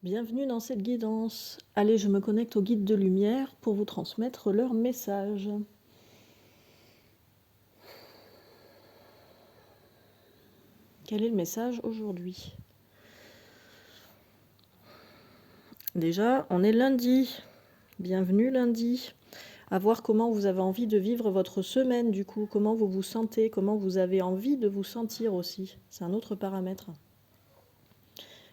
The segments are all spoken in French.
Bienvenue dans cette guidance. Allez, je me connecte aux guides de lumière pour vous transmettre leur message. Quel est le message aujourd'hui? Déjà, on est lundi. Bienvenue lundi. À voir comment vous avez envie de vivre votre semaine du coup, comment vous vous sentez, comment vous avez envie de vous sentir aussi. C'est un autre paramètre.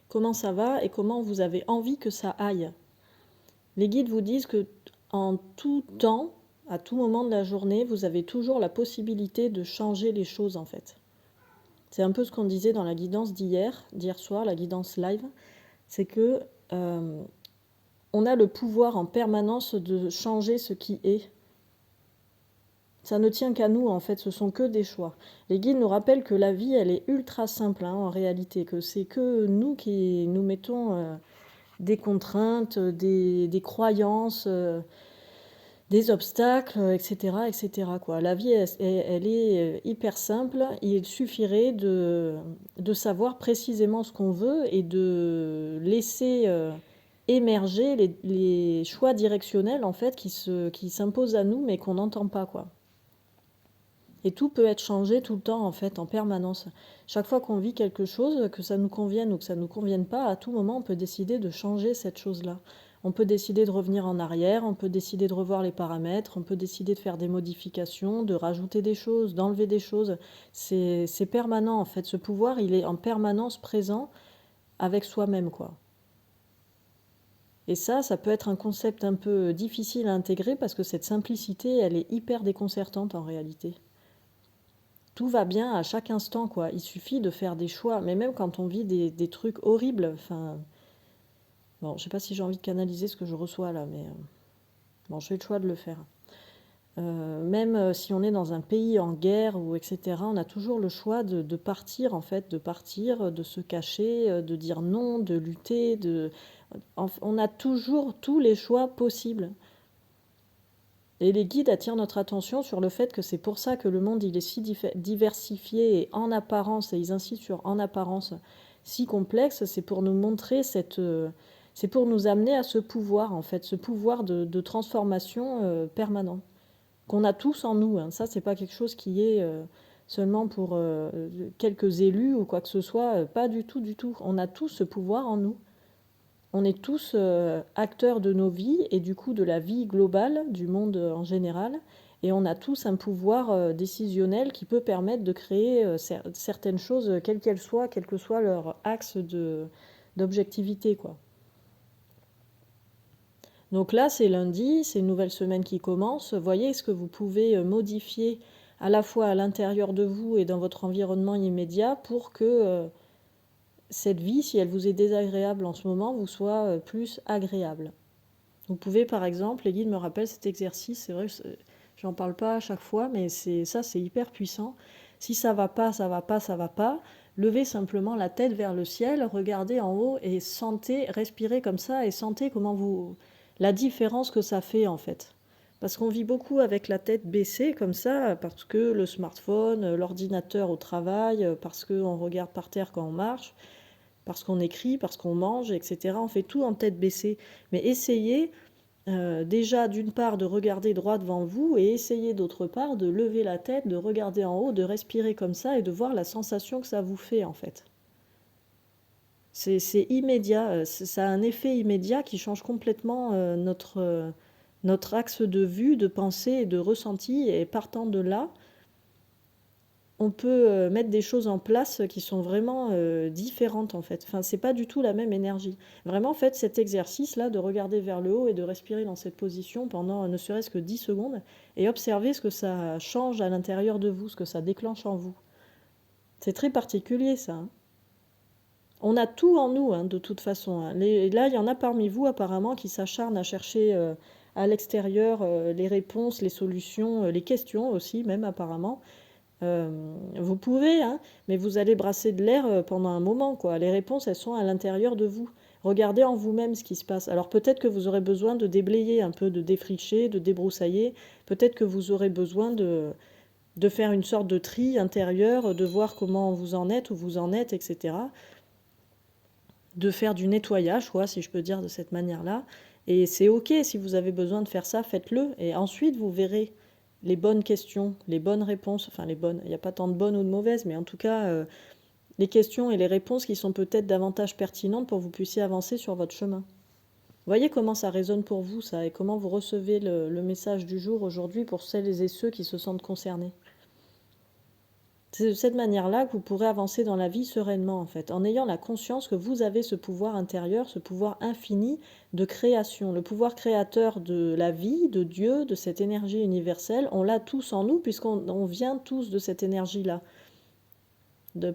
Comment ça va et comment vous avez envie que ça aille. Les guides vous disent que en tout temps, à tout moment de la journée, vous avez toujours la possibilité de changer les choses en fait. C'est un peu ce qu'on disait dans la guidance d'hier soir, la guidance live, c'est que on a le pouvoir en permanence de changer ce qui est. Ça ne tient qu'à nous en fait, ce sont que des choix. Les guides nous rappellent que la vie elle est ultra simple en réalité, que c'est que nous qui nous mettons des contraintes, des croyances, des obstacles, etc., etc., quoi. La vie, elle est hyper simple. Il suffirait de savoir précisément ce qu'on veut et de laisser émerger les choix directionnels, en fait, qui s'imposent à nous, mais qu'on n'entend pas, quoi. Et tout peut être changé tout le temps, en fait, en permanence. Chaque fois qu'on vit quelque chose, que ça nous convienne ou que ça ne nous convienne pas, à tout moment, on peut décider de changer cette chose-là. On peut décider de revenir en arrière, on peut décider de revoir les paramètres, on peut décider de faire des modifications, de rajouter des choses, d'enlever des choses. C'est permanent, en fait. Ce pouvoir, il est en permanence présent avec soi-même, quoi. Et ça peut être un concept un peu difficile à intégrer parce que cette simplicité, elle est hyper déconcertante en réalité. Tout va bien à chaque instant, quoi. Il suffit de faire des choix. Mais même quand on vit des trucs horribles, enfin... Bon, je sais pas si j'ai envie de canaliser ce que je reçois là, mais... Bon, je fais le choix de le faire. Même si on est dans un pays en guerre ou etc., on a toujours le choix de partir, en fait, de partir, de se cacher, de dire non, de lutter, on a toujours tous les choix possibles. Et les guides attirent notre attention sur le fait que c'est pour ça que le monde il est si diversifié et en apparence, et ils insistent sur en apparence, si complexe, c'est pour nous montrer c'est pour nous amener à ce pouvoir en fait, ce pouvoir de transformation permanent, qu'on a tous en nous. Hein. Ça, c'est pas quelque chose qui est seulement pour quelques élus ou quoi que ce soit, pas du tout, du tout. On a tous ce pouvoir en nous. On est tous acteurs de nos vies et du coup de la vie globale, du monde en général. Et on a tous un pouvoir décisionnel qui peut permettre de créer certaines choses, quelles qu'elles soient, quel que soit leur axe d'objectivité, quoi. Donc là, c'est lundi, c'est une nouvelle semaine qui commence. Voyez ce que vous pouvez modifier à la fois à l'intérieur de vous et dans votre environnement immédiat pour que cette vie, si elle vous est désagréable en ce moment, vous soit plus agréable. Vous pouvez par exemple, les guides me rappellent cet exercice, c'est vrai, j'en parle pas à chaque fois, mais c'est hyper puissant. Si ça va pas, ça va pas, ça va pas, levez simplement la tête vers le ciel, regardez en haut et sentez, respirez comme ça et sentez la différence que ça fait en fait. Parce qu'on vit beaucoup avec la tête baissée comme ça, parce que le smartphone, l'ordinateur au travail, parce qu'on regarde par terre quand on marche, parce qu'on écrit, parce qu'on mange, etc. On fait tout en tête baissée. Mais essayez déjà d'une part de regarder droit devant vous et essayez d'autre part de lever la tête, de regarder en haut, de respirer comme ça et de voir la sensation que ça vous fait en fait. C'est immédiat, ça a un effet immédiat qui change complètement notre axe de vue, de pensée et de ressenti. Et partant de là, on peut mettre des choses en place qui sont vraiment différentes en fait. Enfin, c'est pas du tout la même énergie. Vraiment, faites cet exercice-là de regarder vers le haut et de respirer dans cette position pendant ne serait-ce que 10 secondes et observez ce que ça change à l'intérieur de vous, ce que ça déclenche en vous. C'est très particulier ça. Hein. On a tout en nous, hein, de toute façon. Hein. Là, il y en a parmi vous apparemment qui s'acharnent à chercher à l'extérieur les réponses, les solutions, les questions aussi, même apparemment. Vous pouvez, hein, mais vous allez brasser de l'air pendant un moment, quoi. Les réponses, elles sont à l'intérieur de vous. Regardez en vous-même ce qui se passe. Alors peut-être que vous aurez besoin de déblayer un peu, de défricher, de débroussailler. Peut-être que vous aurez besoin de faire une sorte de tri intérieur, de voir comment vous en êtes, où vous en êtes, etc. de faire du nettoyage, quoi, si je peux dire de cette manière-là. Et c'est OK, si vous avez besoin de faire ça, faites-le. Et ensuite, vous verrez les bonnes questions, les bonnes réponses, enfin les bonnes, il n'y a pas tant de bonnes ou de mauvaises, mais en tout cas, les questions et les réponses qui sont peut-être davantage pertinentes pour que vous puissiez avancer sur votre chemin. Voyez comment ça résonne pour vous, ça, et comment vous recevez le message du jour aujourd'hui pour celles et ceux qui se sentent concernés. C'est de cette manière-là que vous pourrez avancer dans la vie sereinement, en fait, en ayant la conscience que vous avez ce pouvoir intérieur, ce pouvoir infini de création, le pouvoir créateur de la vie, de Dieu, de cette énergie universelle. On l'a tous en nous, puisqu'on vient tous de cette énergie-là.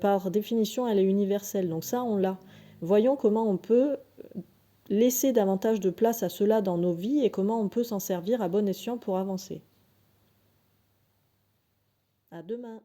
Par définition, elle est universelle, donc ça, on l'a. Voyons comment on peut laisser davantage de place à cela dans nos vies et comment on peut s'en servir à bon escient pour avancer. À demain.